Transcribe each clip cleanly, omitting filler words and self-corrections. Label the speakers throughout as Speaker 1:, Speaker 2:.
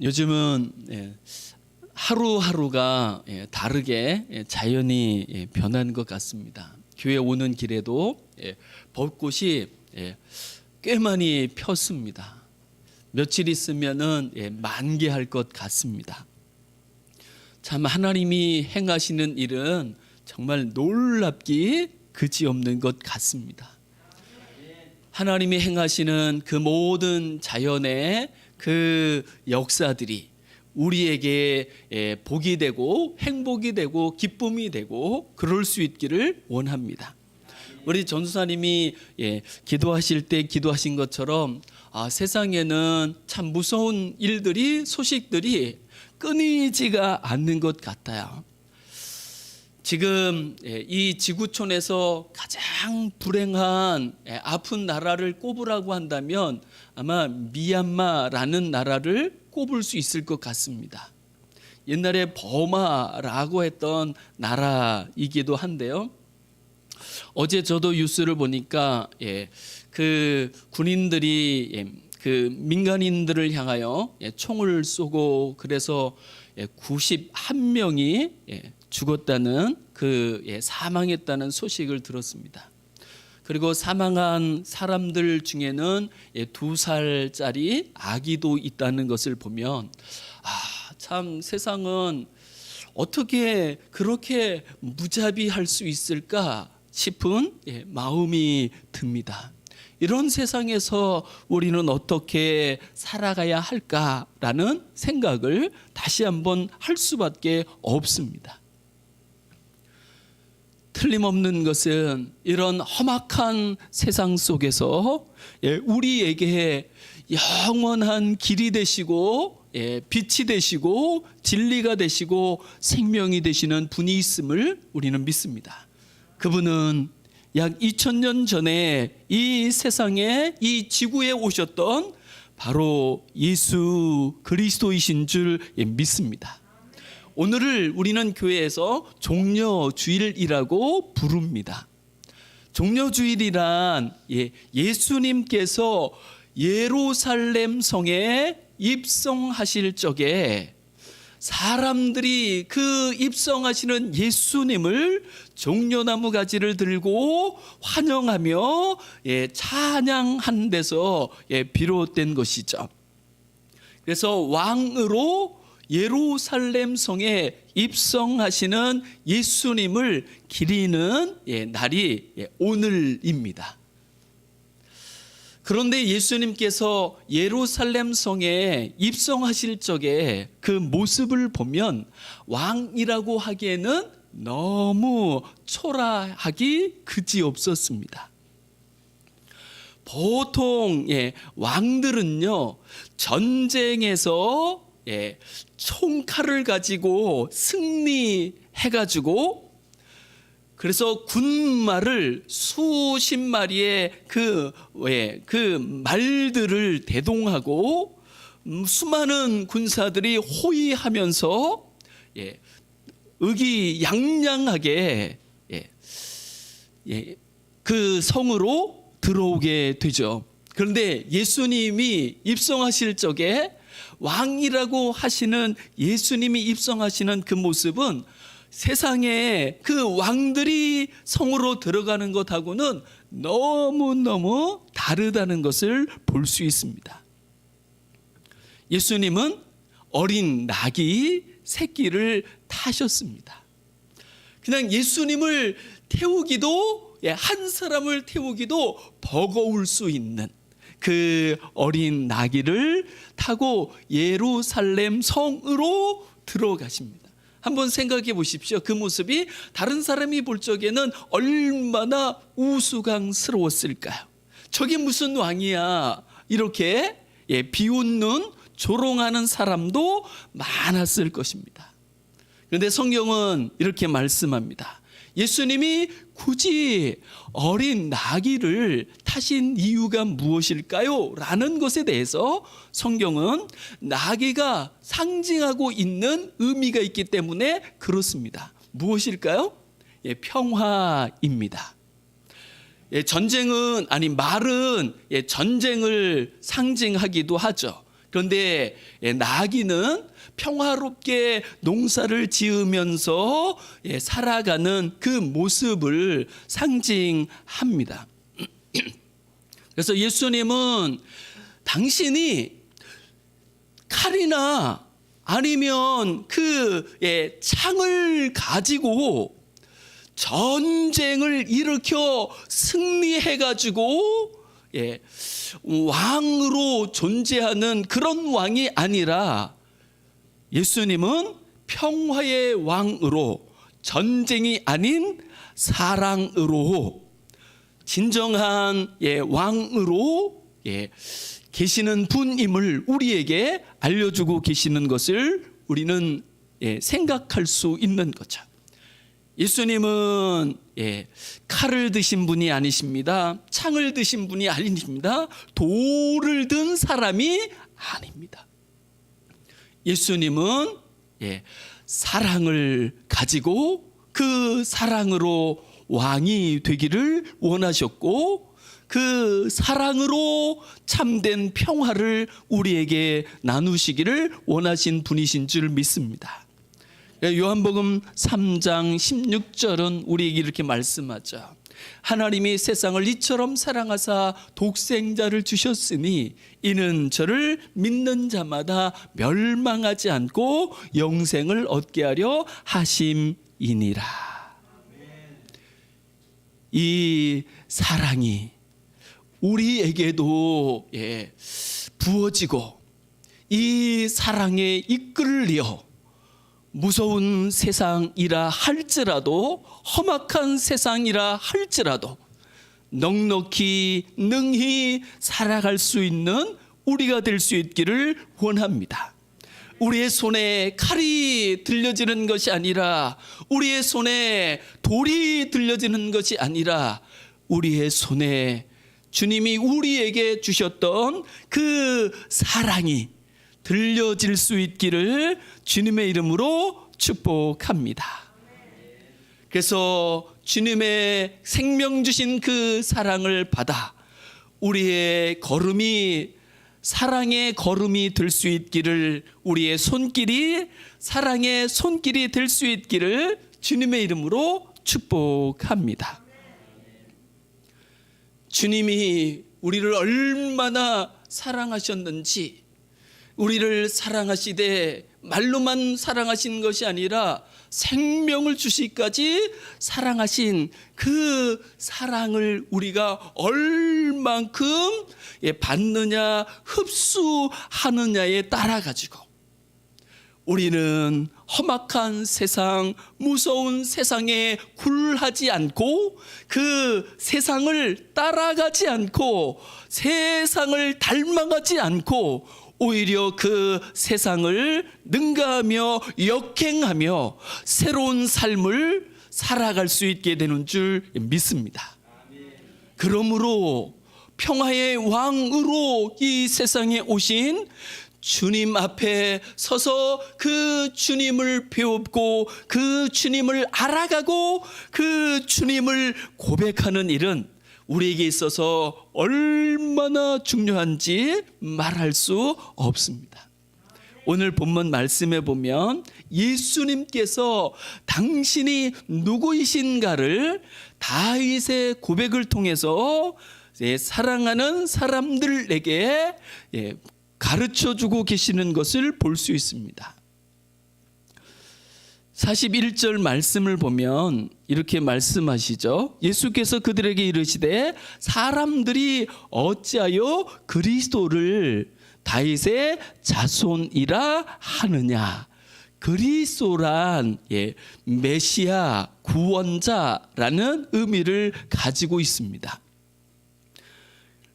Speaker 1: 요즘은 하루하루가 다르게 자연이 변한 것 같습니다. 교회 오는 길에도 벚꽃이 꽤 많이 폈습니다. 며칠 있으면은 만개할 것 같습니다. 참 하나님이 행하시는 일은 정말 놀랍기 그지없는 것 같습니다. 하나님이 행하시는 그 모든 자연의 그 역사들이 우리에게 복이 되고 행복이 되고 기쁨이 되고 그럴 수 있기를 원합니다. 우리 전도사님이 기도하실 때 기도하신 것처럼 세상에는 참 무서운 일들이 소식들이 끊이지가 않는 것 같아요. 지금 이 지구촌에서 가장 불행한 아픈 나라를 꼽으라고 한다면 아마 미얀마라는 나라를 꼽을 수 있을 것 같습니다. 옛날에 버마라고 했던 나라이기도 한데요. 어제 저도 뉴스를 보니까 그 군인들이 그 민간인들을 향하여 총을 쏘고 그래서 91명이 죽었다는 사망했다는 소식을 들었습니다. 그리고 사망한 사람들 중에는 2살짜리 아기도 있다는 것을 보면 참 세상은 어떻게 그렇게 무자비할 수 있을까 싶은 마음이 듭니다. 이런 세상에서 우리는 어떻게 살아가야 할까라는 생각을 다시 한번 할 수밖에 없습니다. 틀림없는 것은 이런 험악한 세상 속에서 우리에게 영원한 길이 되시고 빛이 되시고 진리가 되시고 생명이 되시는 분이 있음을 우리는 믿습니다. 그분은 약 2000년 전에 이 세상에 이 지구에 오셨던 바로 예수 그리스도이신 줄 믿습니다. 오늘을 우리는 교회에서 종려주일이라고 부릅니다. 종려주일이란 예수님께서 예루살렘 성에 입성하실 적에 사람들이 그 입성하시는 예수님을 종려나무 가지를 들고 환영하며 찬양한 데서 비롯된 것이죠. 그래서 왕으로 예루살렘 성에 입성하시는 예수님을 기리는 날이 오늘입니다. 그런데 예수님께서 예루살렘 성에 입성하실 적에 그 모습을 보면 왕이라고 하기에는 너무 초라하기 그지없었습니다. 보통 왕들은요 전쟁에서 총칼을 가지고 승리해가지고 그래서 군말을 수십 마리의 그 말들을 대동하고 수많은 군사들이 호위하면서 의기양양하게 그 성으로 들어오게 되죠. 그런데 예수님이 입성하실 적에 왕이라고 하시는 예수님이 입성하시는 그 모습은 세상에 그 왕들이 성으로 들어가는 것하고는 너무너무 다르다는 것을 볼 수 있습니다. 예수님은 어린 나귀 새끼를 타셨습니다. 그냥 예수님을 태우기도 한 사람을 태우기도 버거울 수 있는 그 어린 나귀를 타고 예루살렘 성으로 들어가십니다. 한번 생각해 보십시오. 그 모습이 다른 사람이 볼 적에는 얼마나 우스꽝스러웠을까요? 저게 무슨 왕이야? 이렇게 비웃는 조롱하는 사람도 많았을 것입니다. 그런데 성경은 이렇게 말씀합니다. 예수님이 굳이 어린 나귀를 타신 이유가 무엇일까요? 라는 것에 대해서 성경은 나귀가 상징하고 있는 의미가 있기 때문에 그렇습니다. 무엇일까요? 평화입니다. 전쟁은 아니 말은 전쟁을 상징하기도 하죠. 그런데 나귀는 평화롭게 농사를 지으면서 살아가는 그 모습을 상징합니다. 그래서 예수님은 당신이 칼이나 아니면 창을 가지고 전쟁을 일으켜 승리해가지고 왕으로 존재하는 그런 왕이 아니라 예수님은 평화의 왕으로, 전쟁이 아닌 사랑으로, 진정한 왕으로 계시는 분임을 우리에게 알려주고 계시는 것을 우리는 생각할 수 있는 거죠. 예수님은 칼을 드신 분이 아니십니다. 창을 드신 분이 아닙니다. 돌을 든 사람이 아닙니다. 예수님은 사랑을 가지고 그 사랑으로 왕이 되기를 원하셨고, 그 사랑으로 참된 평화를 우리에게 나누시기를 원하신 분이신 줄 믿습니다. 요한복음 3장 16절은 우리에게 이렇게 말씀하죠. 하나님이 세상을 이처럼 사랑하사 독생자를 주셨으니 이는 저를 믿는 자마다 멸망하지 않고 영생을 얻게 하려 하심이니라. 이 사랑이 우리에게도 부어지고 이 사랑에 이끌려 무서운 세상이라 할지라도, 험악한 세상이라 할지라도 넉넉히 능히 살아갈 수 있는 우리가 될 수 있기를 원합니다. 우리의 손에 칼이 들려지는 것이 아니라, 우리의 손에 돌이 들려지는 것이 아니라, 우리의 손에 주님이 우리에게 주셨던 그 사랑이 들려질 수 있기를 주님의 이름으로 축복합니다. 그래서 주님의 생명 주신 그 사랑을 받아 우리의 걸음이 사랑의 걸음이 될 수 있기를, 우리의 손길이 사랑의 손길이 될 수 있기를 주님의 이름으로 축복합니다. 주님이 우리를 얼마나 사랑하셨는지, 우리를 사랑하시되 말로만 사랑하신 것이 아니라 생명을 주시기까지 사랑하신 그 사랑을 우리가 얼만큼 받느냐 흡수하느냐에 따라 가지고 우리는 험악한 세상, 무서운 세상에 굴하지 않고, 그 세상을 따라가지 않고, 세상을 닮아가지 않고, 오히려 그 세상을 능가하며 역행하며 새로운 삶을 살아갈 수 있게 되는 줄 믿습니다. 그러므로 평화의 왕으로 이 세상에 오신 주님 앞에 서서 그 주님을 배우고 그 주님을 알아가고 그 주님을 고백하는 일은 우리에게 있어서 얼마나 중요한지 말할 수 없습니다. 오늘 본문 말씀에 보면 예수님께서 당신이 누구이신가를 다윗의 고백을 통해서 사랑하는 사람들에게 가르쳐주고 계시는 것을 볼 수 있습니다. 41절 말씀을 보면 이렇게 말씀하시죠. 예수께서 그들에게 이르시되 사람들이 어찌하여 그리스도를 다윗의 자손이라 하느냐. 그리스도란 메시아 구원자라는 의미를 가지고 있습니다.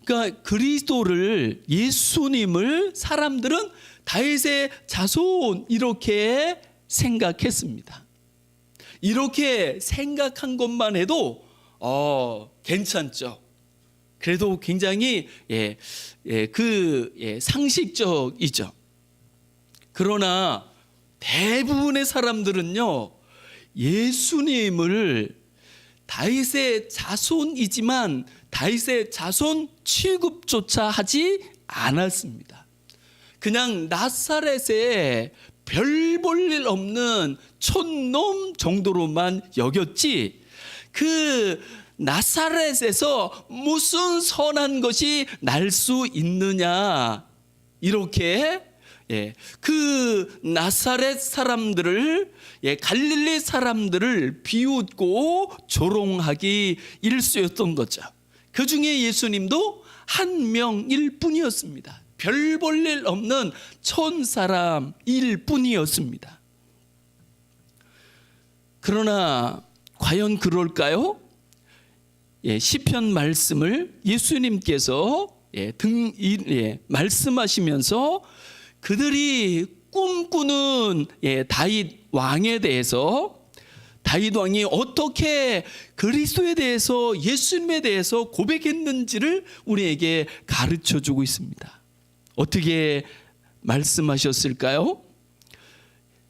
Speaker 1: 그러니까 그리스도를, 예수님을 사람들은 다윗의 자손 이렇게 생각했습니다. 이렇게 생각한 것만 해도 괜찮죠. 그래도 굉장히 상식적이죠. 그러나 대부분의 사람들은요, 예수님을 다윗의 자손이지만 다윗의 자손 취급조차 하지 않았습니다. 그냥 나사렛에 별 볼 일 없는 촌놈 정도로만 여겼지, 그 나사렛에서 무슨 선한 것이 날 수 있느냐, 이렇게 그 나사렛 사람들을, 갈릴리 사람들을 비웃고 조롱하기 일쑤였던 거죠. 그 중에 예수님도 한 명일 뿐이었습니다. 별 볼 일 없는 촌사람일 뿐이었습니다. 그러나 과연 그럴까요? 시편 말씀을 예수님께서 말씀하시면서 그들이 꿈꾸는 다윗 왕에 대해서, 다윗 왕이 어떻게 그리스도에 대해서, 예수님에 대해서 고백했는지를 우리에게 가르쳐 주고 있습니다. 어떻게 말씀하셨을까요?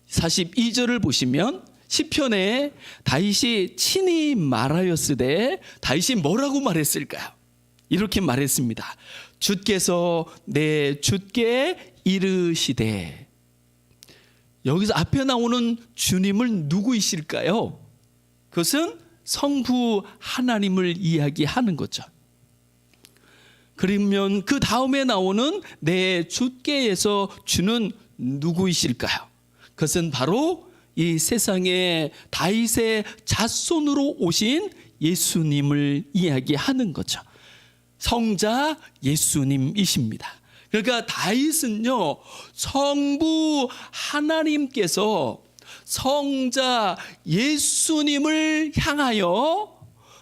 Speaker 1: 42절을 보시면 시편에 다윗이 친히 말하였으되, 다윗이 뭐라고 말했을까요? 이렇게 말했습니다. 주께서 내 주께 이르시되. 여기서 앞에 나오는 주님을 누구이실까요? 그것은 성부 하나님을 이야기하는 거죠. 그러면 그 다음에 나오는 내 주께에서 주는 누구이실까요? 그것은 바로 이 세상에 다윗의 자손으로 오신 예수님을 이야기하는 거죠. 성자 예수님이십니다. 그러니까 다윗은요, 성부 하나님께서 성자 예수님을 향하여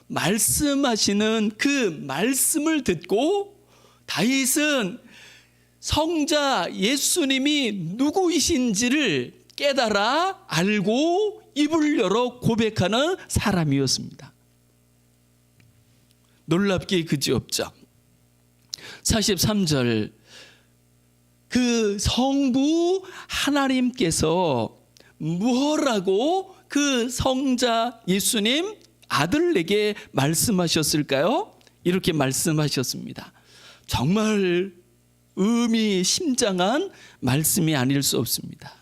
Speaker 1: 말씀하시는 그 말씀을 듣고, 다윗은 성자 예수님이 누구이신지를 깨달아 알고 입을 열어 고백하는 사람이었습니다. 놀랍게 그지없죠. 43절, 그 성부 하나님께서 뭐라고 그 성자 예수님 아들에게 말씀하셨을까요? 이렇게 말씀하셨습니다. 정말 의미심장한 말씀이 아닐 수 없습니다.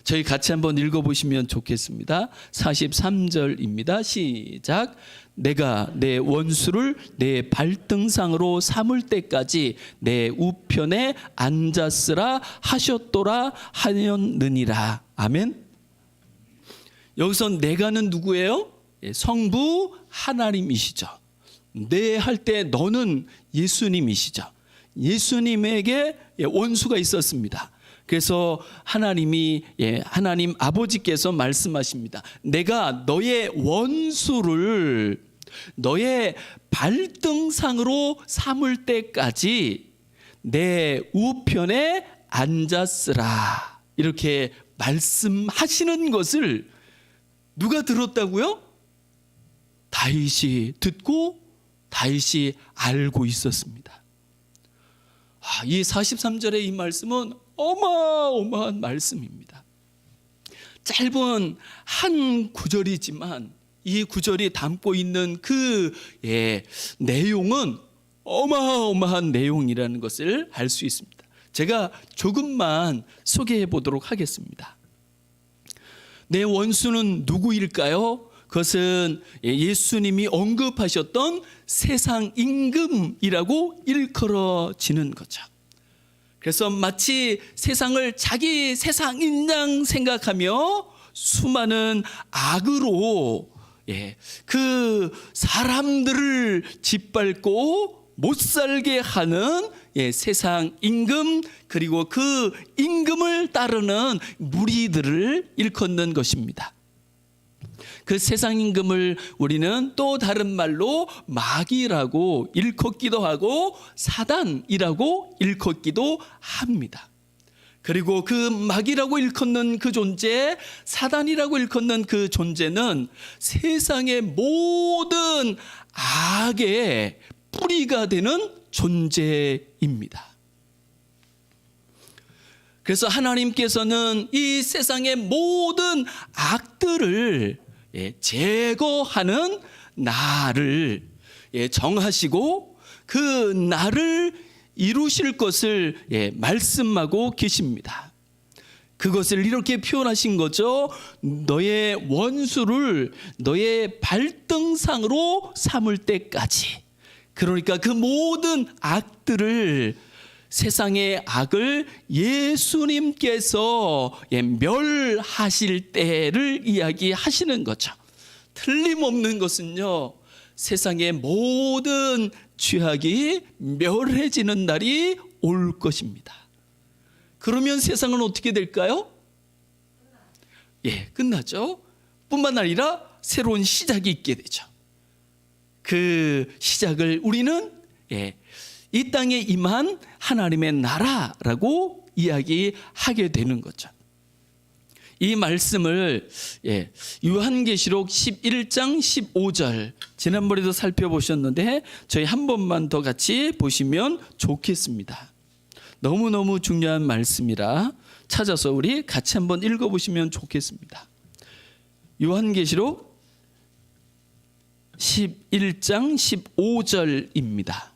Speaker 1: 저희 같이 한번 읽어보시면 좋겠습니다. 43절입니다. 시작. 내가 내 원수를 내 발등상으로 삼을 때까지 내 우편에 앉았으라 하셨도라 하였느니라. 아멘. 여기서 내가는 누구예요? 성부 하나님이시죠. 내 할 때 너는 예수님이시죠. 예수님에게 원수가 있었습니다. 그래서 하나님 아버지께서 말씀하십니다. 내가 너의 원수를 너의 발등상으로 삼을 때까지 내 우편에 앉았으라. 이렇게 말씀하시는 것을 누가 들었다고요? 다윗이 듣고 다윗이 알고 있었습니다. 이 43절의 이 말씀은 어마어마한 말씀입니다. 짧은 한 구절이지만 이 구절이 담고 있는 그 내용은 어마어마한 내용이라는 것을 알 수 있습니다. 제가 조금만 소개해 보도록 하겠습니다. 내 원수는 누구일까요? 그것은 예수님이 언급하셨던 세상 임금이라고 일컬어지는 거죠. 그래서 마치 세상을 자기 세상 인장 생각하며 수많은 악으로 그 사람들을 짓밟고 못 살게 하는 세상 임금, 그리고 그 임금을 따르는 무리들을 일컫는 것입니다. 그 세상 임금을 우리는 또 다른 말로 마귀라고 일컫기도 하고 사단이라고 일컫기도 합니다. 그리고 그 마귀라고 일컫는 그 존재, 사단이라고 일컫는 그 존재는 세상의 모든 악의 뿌리가 되는 존재입니다. 그래서 하나님께서는 이 세상의 모든 악들을 제거하는 날을 정하시고 그 날을 이루실 것을 말씀하고 계십니다. 그것을 이렇게 표현하신 거죠. 너의 원수를 너의 발등상으로 삼을 때까지. 그러니까 그 모든 악들을, 세상의 악을 예수님께서 멸하실 때를 이야기하시는 거죠. 틀림없는 것은요, 세상의 모든 죄악이 멸해지는 날이 올 것입니다. 그러면 세상은 어떻게 될까요? 끝나죠. 뿐만 아니라 새로운 시작이 있게 되죠. 그 시작을 우리는 이 땅에 임한 하나님의 나라라고 이야기하게 되는 거죠. 이 말씀을 요한계시록 11장 15절 지난번에도 살펴보셨는데 저희 한 번만 더 같이 보시면 좋겠습니다. 너무너무 중요한 말씀이라 찾아서 우리 같이 한번 읽어보시면 좋겠습니다. 요한계시록 11장 15절입니다.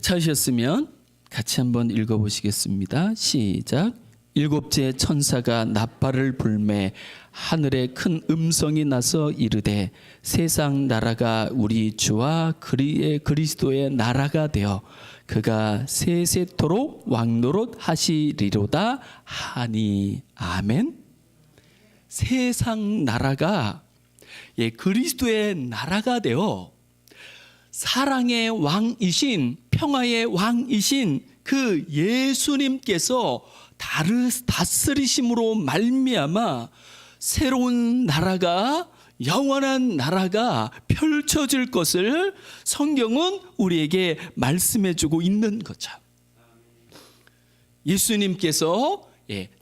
Speaker 1: 찾으셨으면 같이 한번 읽어보시겠습니다. 시작. 일곱째 천사가 나팔을 불매 하늘에 큰 음성이 나서 이르되 세상 나라가 우리 주와 그리스도의 나라가 되어 그가 세세토록 왕노릇 하시리로다 하니. 아멘. 세상 나라가 그리스도의 나라가 되어 사랑의 왕이신, 평화의 왕이신 그 예수님께서 다스리심으로 말미암아 새로운 나라가, 영원한 나라가 펼쳐질 것을 성경은 우리에게 말씀해 주고 있는 거죠. 예수님께서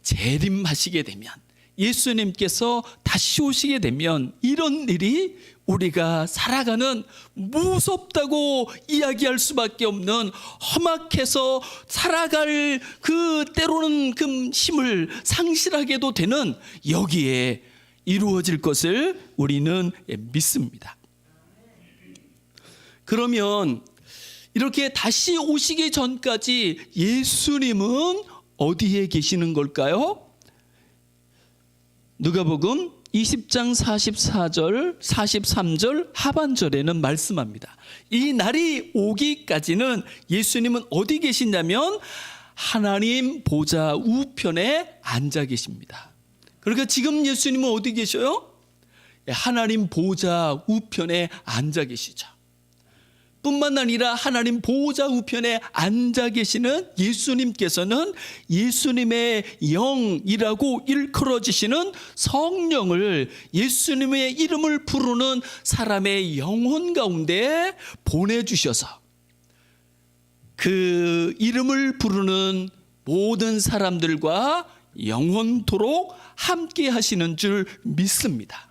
Speaker 1: 재림하시게 되면, 예수님께서 다시 오시게 되면 이런 일이 우리가 살아가는 무섭다고 이야기할 수밖에 없는, 험악해서 살아갈 그 때로는 그 힘을 상실하게도 되는 여기에 이루어질 것을 우리는 믿습니다. 그러면 이렇게 다시 오시기 전까지 예수님은 어디에 계시는 걸까요? 누가복음 20장 44절, 43절 하반절에는 말씀합니다. 이 날이 오기까지는 예수님은 어디 계시냐면 하나님 보좌 우편에 앉아 계십니다. 그러니까 지금 예수님은 어디 계셔요? 하나님 보좌 우편에 앉아 계시죠. 뿐만 아니라 하나님 보좌 우편에 앉아 계시는 예수님께서는 예수님의 영이라고 일컬어지시는 성령을, 예수님의 이름을 부르는 사람의 영혼 가운데 보내주셔서 그 이름을 부르는 모든 사람들과 영원토록 함께 하시는 줄 믿습니다.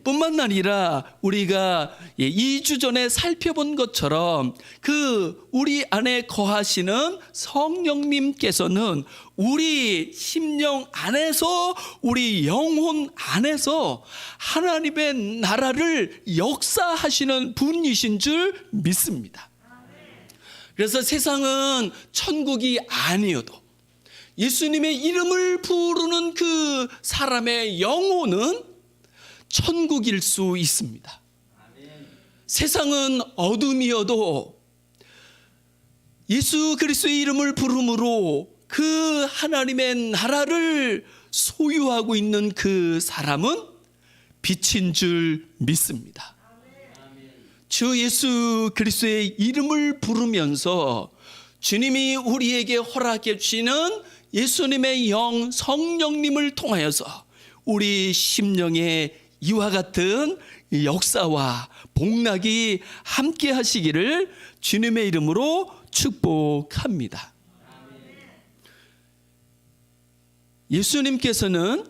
Speaker 1: 뿐만 아니라 우리가 2주 전에 살펴본 것처럼 그 우리 안에 거하시는 성령님께서는 우리 심령 안에서, 우리 영혼 안에서 하나님의 나라를 역사하시는 분이신 줄 믿습니다. 그래서 세상은 천국이 아니어도 예수님의 이름을 부르는 그 사람의 영혼은 천국일 수 있습니다. 세상은 어둠이어도 예수 그리스도의 이름을 부름으로 그 하나님의 나라를 소유하고 있는 그 사람은 빛인 줄 믿습니다. 주 예수 그리스도의 이름을 부르면서 주님이 우리에게 허락해 주시는 예수님의 영 성령님을 통하여서 우리 심령에 이와 같은 역사와 복락이 함께 하시기를 주님의 이름으로 축복합니다. 예수님께서는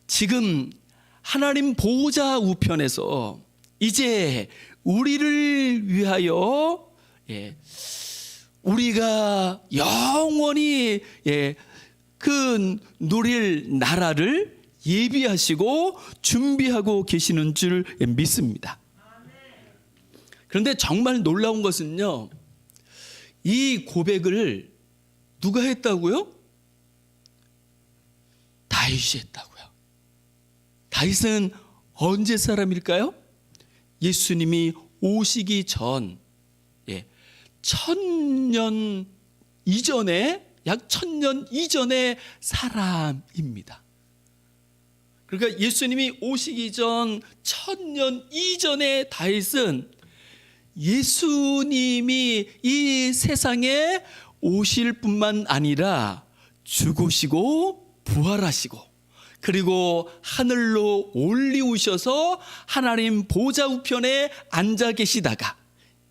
Speaker 1: 지금 하나님 보좌 우편에서 이제 우리를 위하여 우리가 영원히 그 누릴 나라를 예비하시고 준비하고 계시는 줄 믿습니다. 그런데 정말 놀라운 것은요, 이 고백을 누가 했다고요? 다윗이 했다고요. 다윗은 언제 사람일까요? 예수님이 오시기 전 1000년 이전에, 약 1000년 이전의 사람입니다. 그러니까 예수님이 오시기 전 1000년 이전의 다윗은 예수님이 이 세상에 오실 뿐만 아니라 죽으시고 부활하시고 그리고 하늘로 올리우셔서 하나님 보좌 우편에 앉아 계시다가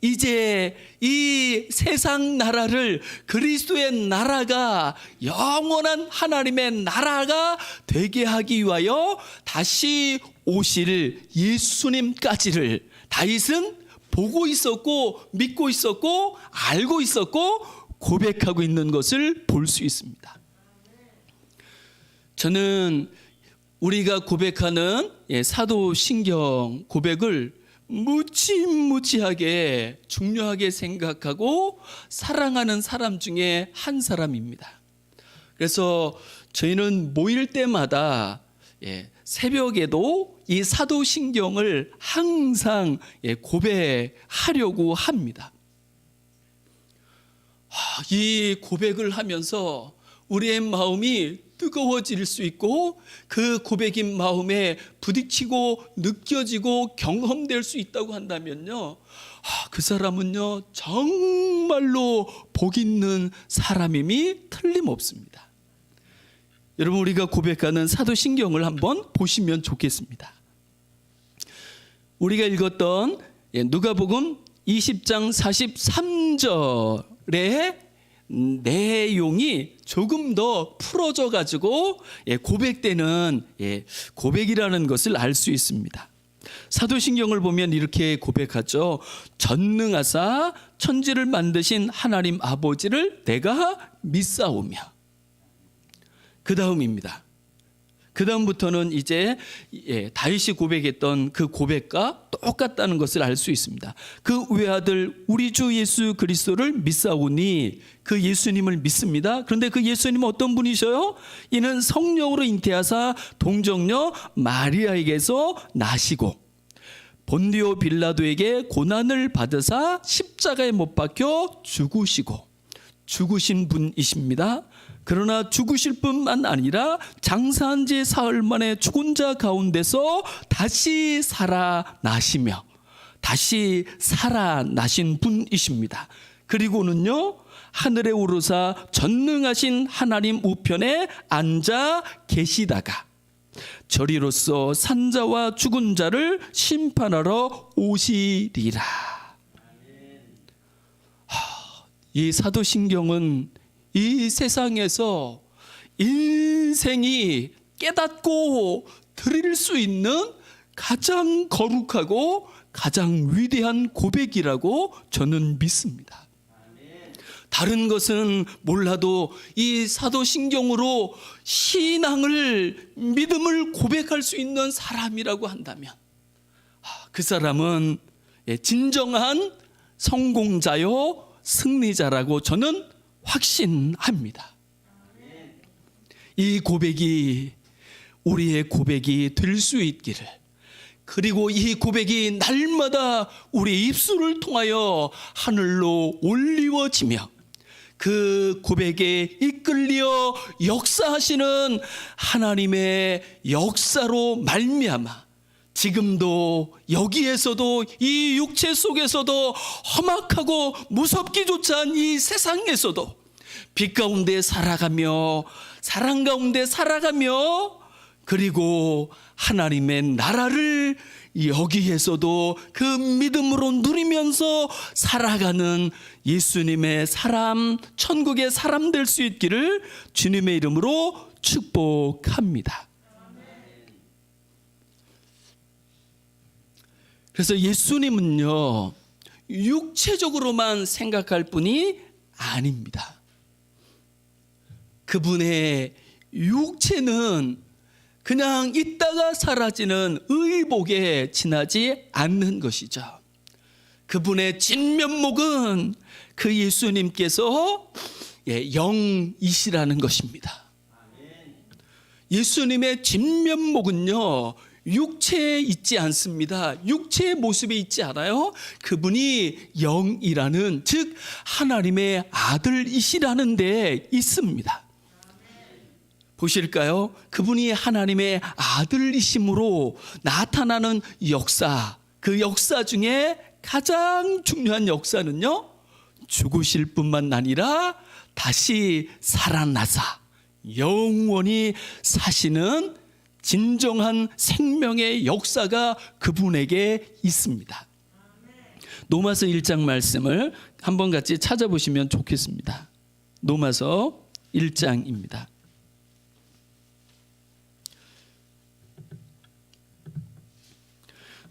Speaker 1: 이제 이 세상 나라를 그리스도의 나라가 영원한 하나님의 나라가 되게 하기 위하여 다시 오실 예수님까지를 다윗은 보고 있었고 믿고 있었고 알고 있었고 고백하고 있는 것을 볼 수 있습니다. 저는 우리가 고백하는 사도신경 고백을 무지무지하게 중요하게 생각하고 사랑하는 사람 중에 한 사람입니다. 그래서 저희는 모일 때마다 새벽에도 이 사도신경을 항상 고백하려고 합니다. 이 고백을 하면서 우리의 마음이 뜨거워질 수 있고 그 고백인 마음에 부딪히고 느껴지고 경험될 수 있다고 한다면요, 그 사람은요 정말로 복 있는 사람임이 틀림없습니다. 여러분, 우리가 고백하는 사도신경을 한번 보시면 좋겠습니다. 우리가 읽었던 누가복음 20장 43절의 내용이 조금 더 풀어져 가지고 고백되는 고백이라는 것을 알 수 있습니다. 사도신경을 보면 이렇게 고백하죠. 전능하사 천지를 만드신 하나님 아버지를 내가 믿사오며. 그 다음입니다. 그 다음부터는 이제 다윗이 고백했던 그 고백과 똑같다는 것을 알 수 있습니다. 그 외아들 우리 주 예수 그리스도를 믿사오니, 그 예수님을 믿습니다. 그런데 그 예수님은 어떤 분이셔요? 이는 성령으로 잉태하사 동정녀 마리아에게서 나시고 본디오 빌라도에게 고난을 받으사 십자가에 못 박혀 죽으신 분이십니다. 그러나 죽으실 뿐만 아니라 장사한 지 사흘 만에 죽은 자 가운데서 다시 살아나시며 다시 살아나신 분이십니다. 그리고는요, 하늘에 오르사 전능하신 하나님 우편에 앉아 계시다가 저리로서 산자와 죽은 자를 심판하러 오시리라. 이 사도신경은 이 세상에서 인생이 깨닫고 드릴 수 있는 가장 거룩하고 가장 위대한 고백이라고 저는 믿습니다. 다른 것은 몰라도 이 사도신경으로 신앙을, 믿음을 고백할 수 있는 사람이라고 한다면 그 사람은 진정한 성공자요 승리자라고 저는 확신합니다. 이 고백이 우리의 고백이 될 수 있기를, 그리고 이 고백이 날마다 우리 입술을 통하여 하늘로 올리워지며 그 고백에 이끌려 역사하시는 하나님의 역사로 말미암아 지금도 여기에서도 이 육체 속에서도 험악하고 무섭기조차 한 이 세상에서도 빛 가운데 살아가며 사랑 가운데 살아가며 그리고 하나님의 나라를 여기에서도 그 믿음으로 누리면서 살아가는 예수님의 사람, 천국의 사람 될 수 있기를 주님의 이름으로 축복합니다. 그래서 예수님은요, 육체적으로만 생각할 뿐이 아닙니다. 그분의 육체는 그냥 있다가 사라지는 의복에 지나지 않는 것이죠. 그분의 진면목은 그 예수님께서 영이시라는 것입니다. 예수님의 진면목은요, 육체에 있지 않습니다. 육체의 모습에 있지 않아요. 그분이 영이라는, 즉 하나님의 아들이시라는 데 있습니다. 보실까요? 그분이 하나님의 아들이심으로 나타나는 역사, 그 역사 중에 가장 중요한 역사는요, 죽으실 뿐만 아니라 다시 살아나사 영원히 사시는 진정한 생명의 역사가 그분에게 있습니다. 로마서 1장 말씀을 한번 같이 찾아보시면 좋겠습니다. 로마서 1장입니다.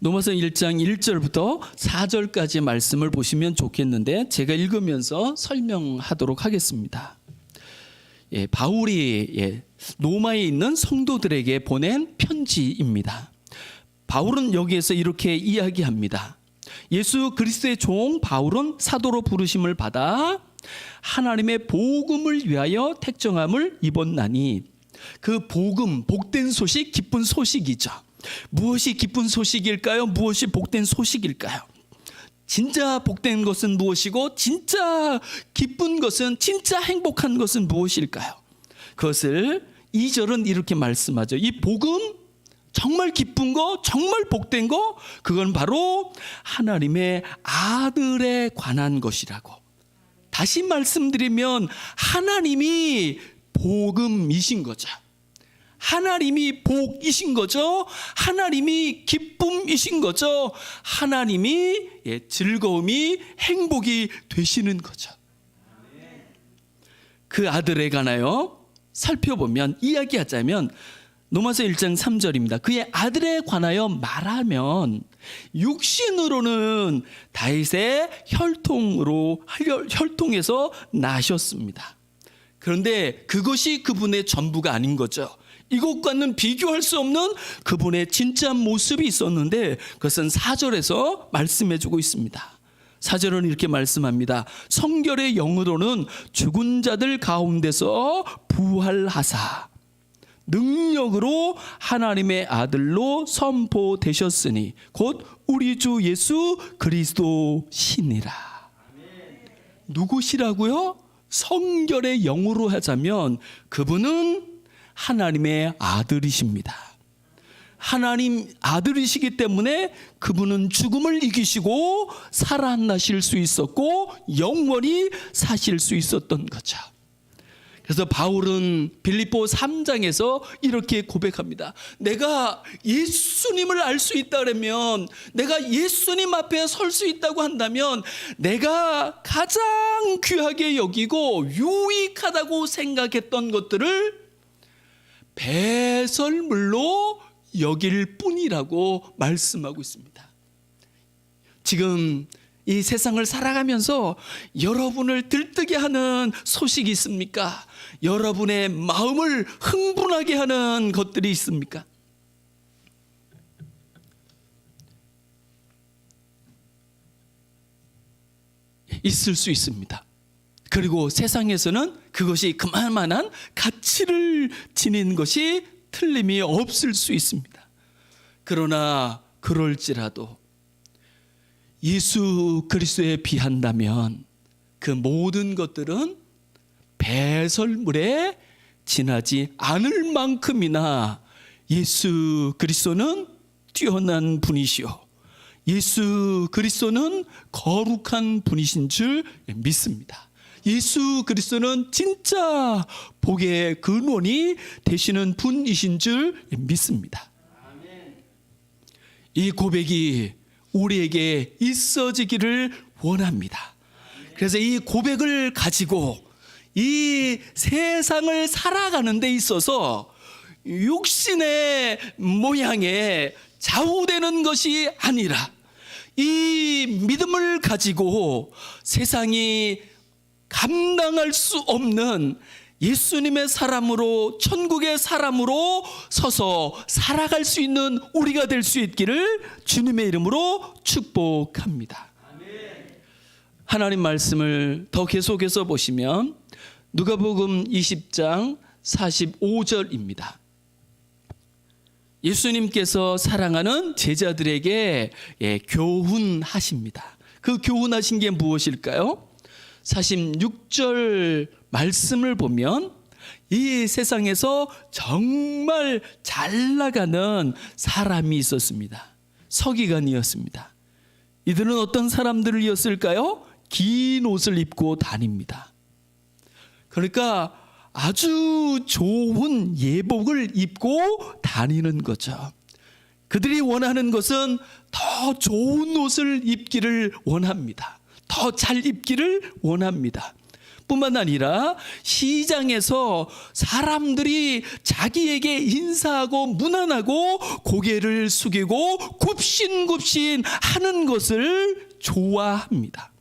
Speaker 1: 로마서 1장 1절부터 4절까지 말씀을 보시면 좋겠는데 제가 읽으면서 설명하도록 하겠습니다. 바울이 로마에 있는 성도들에게 보낸 편지입니다. 바울은 여기에서 이렇게 이야기합니다. 예수 그리스도의 종 바울은 사도로 부르심을 받아 하나님의 복음을 위하여 택정함을 입었나니, 그 복음, 복된 소식, 기쁜 소식이죠. 무엇이 기쁜 소식일까요? 무엇이 복된 소식일까요? 진짜 복된 것은 무엇이고 진짜 기쁜 것은, 진짜 행복한 것은 무엇일까요? 그것을 2절은 이렇게 말씀하죠. 이 복음, 정말 기쁜 거, 정말 복된 거, 그건 바로 하나님의 아들에 관한 것이라고. 다시 말씀드리면 하나님이 복음이신 거죠. 하나님이 복이신 거죠. 하나님이 기쁨이신 거죠. 하나님이 즐거움이, 행복이 되시는 거죠. 그 아들에 관하여 살펴보면, 이야기하자면 로마서 1장 3절입니다. 그의 아들에 관하여 말하면 육신으로는 다윗의 혈통에서 나셨습니다. 그런데 그것이 그분의 전부가 아닌 거죠. 이것과는 비교할 수 없는 그분의 진짜 모습이 있었는데, 그것은 4절에서 말씀해주고 있습니다. 4절은 이렇게 말씀합니다. 성결의 영으로는 죽은 자들 가운데서 부활하사 능력으로 하나님의 아들로 선포되셨으니 곧 우리 주 예수 그리스도시니라. 누구시라고요? 성결의 영으로 하자면 그분은 하나님의 아들이십니다. 하나님 아들이시기 때문에 그분은 죽음을 이기시고 살아나실 수 있었고 영원히 사실 수 있었던 거죠. 그래서 바울은 빌립보 3장에서 이렇게 고백합니다. 내가 예수님을 알 수 있다 그러면, 내가 예수님 앞에 설 수 있다고 한다면, 내가 가장 귀하게 여기고 유익하다고 생각했던 것들을 배설물로 여길 뿐이라고 말씀하고 있습니다. 지금 이 세상을 살아가면서 여러분을 들뜨게 하는 소식이 있습니까? 여러분의 마음을 흥분하게 하는 것들이 있습니까? 있을 수 있습니다. 그리고 세상에서는 그것이 그만한 가치를 지닌 것이 틀림이 없을 수 있습니다. 그러나 그럴지라도 예수 그리스도에 비한다면 그 모든 것들은 배설물에 지나지 않을 만큼이나 예수 그리스도는 뛰어난 분이시오, 예수 그리스도는 거룩한 분이신 줄 믿습니다. 예수 그리스도는 진짜 복의 근원이 되시는 분이신 줄 믿습니다. 이 고백이 우리에게 있어지기를 원합니다. 그래서 이 고백을 가지고 이 세상을 살아가는 데 있어서 육신의 모양에 좌우되는 것이 아니라 이 믿음을 가지고 세상이 감당할 수 없는 예수님의 사람으로, 천국의 사람으로 서서 살아갈 수 있는 우리가 될 수 있기를 주님의 이름으로 축복합니다. 하나님 말씀을 더 계속해서 보시면 누가복음 20장 45절입니다. 예수님께서 사랑하는 제자들에게 교훈하십니다. 그 교훈하신 게 무엇일까요? 46절 말씀을 보면 이 세상에서 정말 잘 나가는 사람이 있었습니다. 서기관이었습니다. 이들은 어떤 사람들이었을까요? 긴 옷을 입고 다닙니다. 그러니까 아주 좋은 예복을 입고 다니는 거죠. 그들이 원하는 것은 더 좋은 옷을 입기를 원합니다. 더 잘 입기를 원합니다. 뿐만 아니라 시장에서 사람들이 자기에게 인사하고 문안하고 고개를 숙이고 굽신굽신 하는 것을 좋아합니다.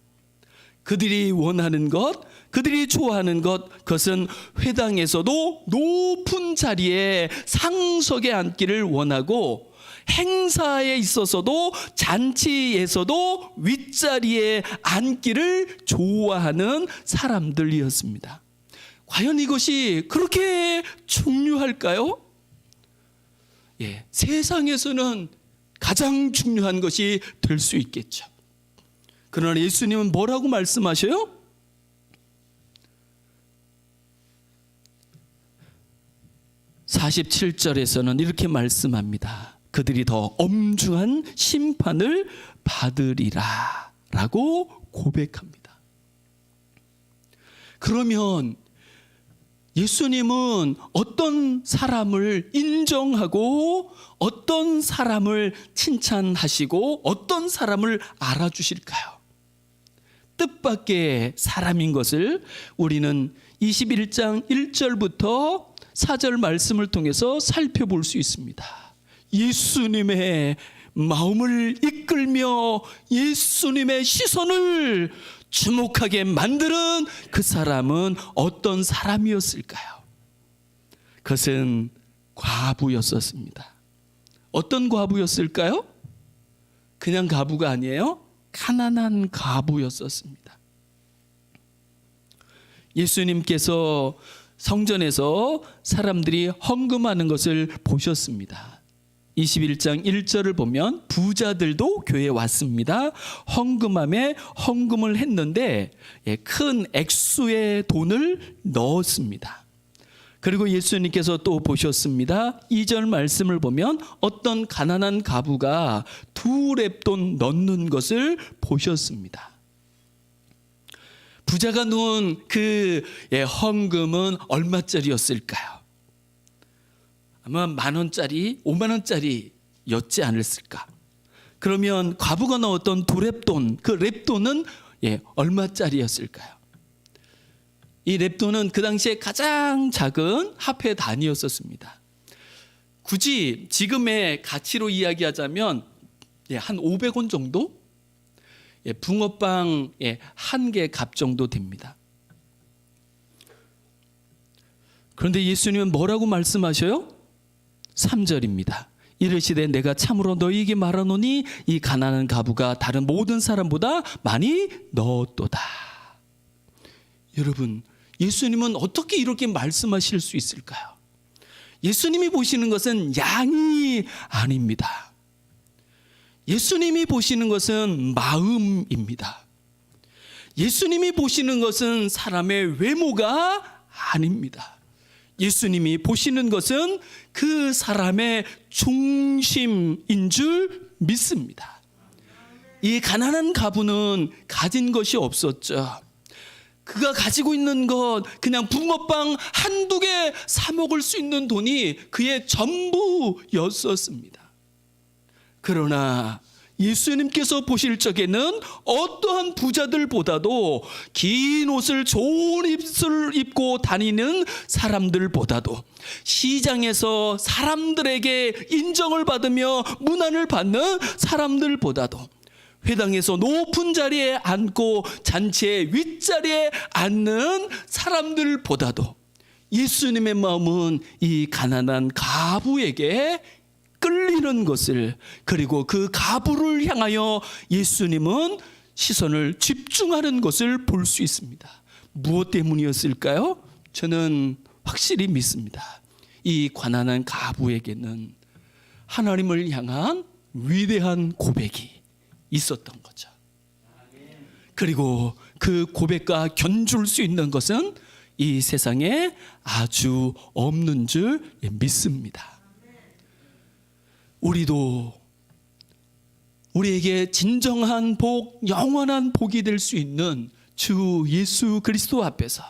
Speaker 1: 그들이 원하는 것, 그들이 좋아하는 것, 그것은 회당에서도 높은 자리에 상석에 앉기를 원하고 행사에 있어서도 잔치에서도 윗자리에 앉기를 좋아하는 사람들이었습니다. 과연 이것이 그렇게 중요할까요? 세상에서는 가장 중요한 것이 될 수 있겠죠. 그러나 예수님은 뭐라고 말씀하셔요? (47절에서는) 이렇게 말씀합니다. 그들이 더 엄중한 심판을 받으리라 라고 고백합니다. 그러면 예수님은 어떤 사람을 인정하고 어떤 사람을 칭찬하시고 어떤 사람을 알아주실까요? 뜻밖의 사람인 것을 우리는 21장 1절부터 4절 말씀을 통해서 살펴볼 수 있습니다. 예수님의 마음을 이끌며 예수님의 시선을 주목하게 만드는 그 사람은 어떤 사람이었을까요? 그것은 과부였었습니다. 어떤 과부였을까요? 그냥 과부가 아니에요. 가난한 과부였었습니다. 예수님께서 성전에서 사람들이 헌금하는 것을 보셨습니다. 21장 1절을 보면 부자들도 교회에 왔습니다. 헌금함에 헌금을 했는데 큰 액수의 돈을 넣었습니다. 그리고 예수님께서 또 보셨습니다. 2절 말씀을 보면 어떤 가난한 과부가 2렙돈 넣는 것을 보셨습니다. 부자가 놓은 그 헌금은 얼마짜리였을까요? 아마 10,000원짜리, 50,000원짜리였지 않았을까? 그러면 과부가 넣었던 2렙돈, 그 렙돈은 얼마짜리였을까요? 이 렙돈은 그 당시에 가장 작은 화폐 단위였었습니다. 굳이 지금의 가치로 이야기하자면 한 500원 정도? 붕어빵 한 개 값 정도 됩니다. 그런데 예수님은 뭐라고 말씀하셔요? 3절입니다. 이르시되 내가 참으로 너희에게 말하노니 이 가난한 과부가 다른 모든 사람보다 많이 넣었도다. 여러분, 예수님은 어떻게 이렇게 말씀하실 수 있을까요? 예수님이 보시는 것은 양이 아닙니다. 예수님이 보시는 것은 마음입니다. 예수님이 보시는 것은 사람의 외모가 아닙니다. 예수님이 보시는 것은 그 사람의 중심인 줄 믿습니다. 이 가난한 과부는 가진 것이 없었죠. 그가 가지고 있는 것, 그냥 붕어빵 한두 개 사 먹을 수 있는 돈이 그의 전부였었습니다. 그러나 예수님께서 보실 적에는 어떠한 부자들보다도 긴 옷을 좋은 옷을 입고 다니는 사람들보다도 시장에서 사람들에게 인정을 받으며 문안을 받는 사람들보다도 회당에서 높은 자리에 앉고 잔치의 윗자리에 앉는 사람들보다도 예수님의 마음은 이 가난한 가부에게 끌리는 것을, 그리고 그 가부를 향하여 예수님은 시선을 집중하는 것을 볼 수 있습니다. 무엇 때문이었을까요? 저는 확실히 믿습니다. 이 가난한 가부에게는 하나님을 향한 위대한 고백이 있었던 거죠. 그리고 그 고백과 견줄 수 있는 것은 이 세상에 아주 없는 줄 믿습니다. 우리도 우리에게 진정한 복, 영원한 복이 될 수 있는 주 예수 그리스도 앞에서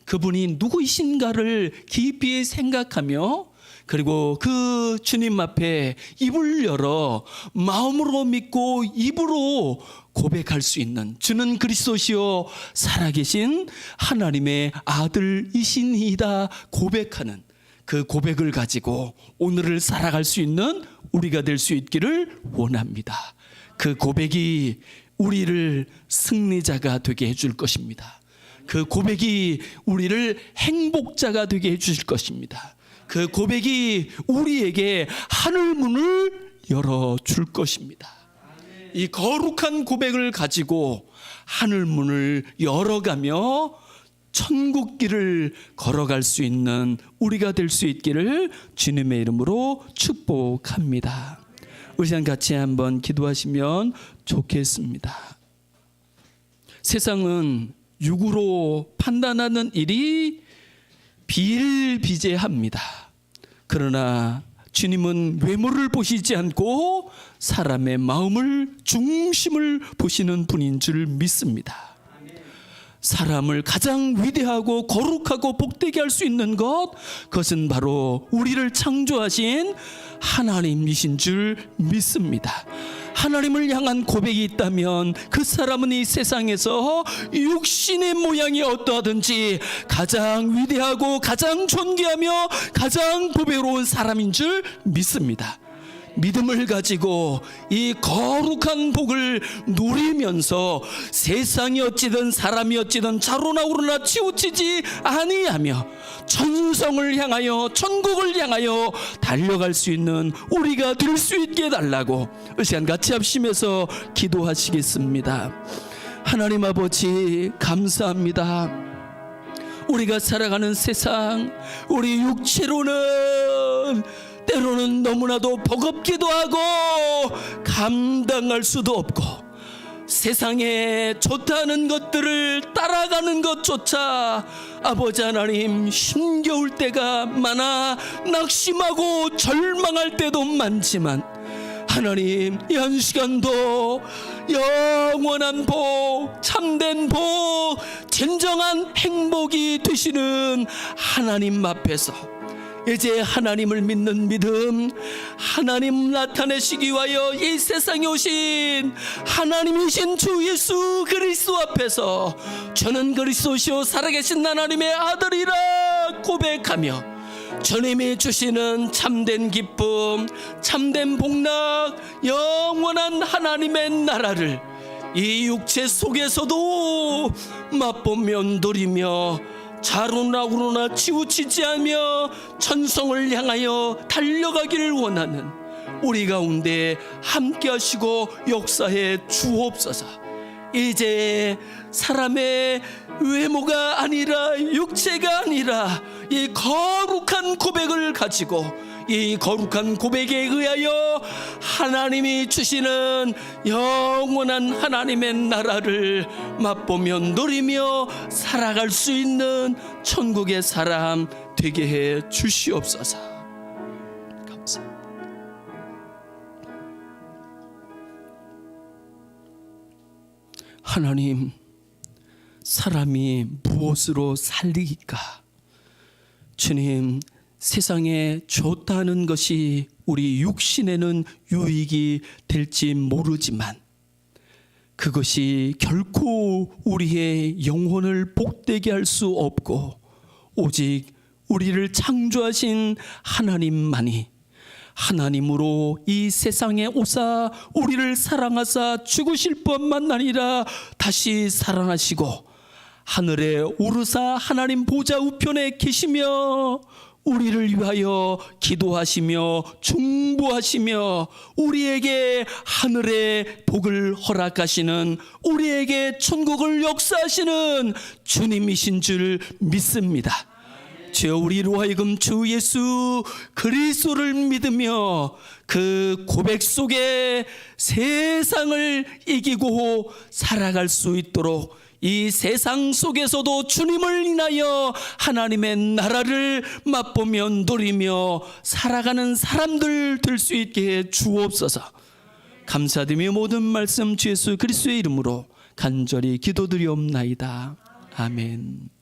Speaker 1: 그분이 누구이신가를 깊이 생각하며, 그리고 그 주님 앞에 입을 열어 마음으로 믿고 입으로 고백할 수 있는, 주는 그리스도시요 살아계신 하나님의 아들이시니이다 고백하는 그 고백을 가지고 오늘을 살아갈 수 있는 우리가 될 수 있기를 원합니다. 그 고백이 우리를 승리자가 되게 해줄 것입니다. 그 고백이 우리를 행복자가 되게 해주실 것입니다. 그 고백이 우리에게 하늘문을 열어줄 것입니다. 이 거룩한 고백을 가지고 하늘문을 열어가며 천국길을 걸어갈 수 있는 우리가 될 수 있기를 주님의 이름으로 축복합니다. 우리 시간 같이 한번 기도하시면 좋겠습니다. 세상은 육으로 판단하는 일이 비일비재합니다. 그러나 주님은 외모를 보시지 않고 사람의 마음을, 중심을 보시는 분인 줄 믿습니다. 사람을 가장 위대하고 거룩하고 복되게 할 수 있는 것, 그것은 바로 우리를 창조하신 하나님이신 줄 믿습니다. 하나님을 향한 고백이 있다면 그 사람은 이 세상에서 육신의 모양이 어떠하든지 가장 위대하고 가장 존귀하며 가장 보배로운 사람인 줄 믿습니다. 믿음을 가지고 이 거룩한 복을 누리면서 세상이 어찌든 사람이 어찌든 자로나 우로나 치우치지 아니하며 천성을 향하여, 천국을 향하여 달려갈 수 있는 우리가 될 수 있게 해달라고 이 시간 같이 합심해서 기도하시겠습니다. 하나님 아버지 감사합니다. 우리가 살아가는 세상, 우리 육체로는 때로는 너무나도 버겁기도 하고 감당할 수도 없고, 세상에 좋다는 것들을 따라가는 것조차 아버지 하나님 힘겨울 때가 많아 낙심하고 절망할 때도 많지만, 하나님 이 한 시간도 영원한 복, 참된 복, 진정한 행복이 되시는 하나님 앞에서 이제 하나님을 믿는 믿음, 하나님 나타내시기 위하여 이 세상에 오신 하나님이신 주 예수 그리스도 앞에서 저는 그리스도시요 살아계신 하나님의 아들이라 고백하며 주님이 주시는 참된 기쁨, 참된 복락, 영원한 하나님의 나라를 이 육체 속에서도 맛보며 누리며 자로나 우로나 치우치지 않으며 천성을 향하여 달려가기를 원하는 우리 가운데 함께 하시고 역사해 주옵소서. 이제 사람의 외모가 아니라 육체가 아니라 이 거룩한 고백을 가지고 이 거룩한 고백에 의하여 하나님이 주시는 영원한 하나님의 나라를 맛보며 누리며 살아갈 수 있는 천국의 사람 되게 해 주시옵소서. 감사합니다. 하나님, 사람이 무엇으로 살리기까? 주님, 세상에 좋다는 것이 우리 육신에는 유익이 될지 모르지만 그것이 결코 우리의 영혼을 복되게 할 수 없고, 오직 우리를 창조하신 하나님만이, 하나님으로 이 세상에 오사 우리를 사랑하사 죽으실 뿐만 아니라 다시 살아나시고 하늘에 오르사 하나님 보좌 우편에 계시며 우리를 위하여 기도하시며 중보하시며 우리에게 하늘의 복을 허락하시는, 우리에게 천국을 역사하시는 주님이신 줄 믿습니다. 주여, 우리로 하여금 주 예수 그리스도를 믿으며 그 고백 속에 세상을 이기고 살아갈 수 있도록, 이 세상 속에서도 주님을 인하여 하나님의 나라를 맛보며 누리며 살아가는 사람들 될 수 있게 해 주옵소서. 감사드리며 모든 말씀 주 예수 그리스도의 이름으로 간절히 기도드리옵나이다. 아멘.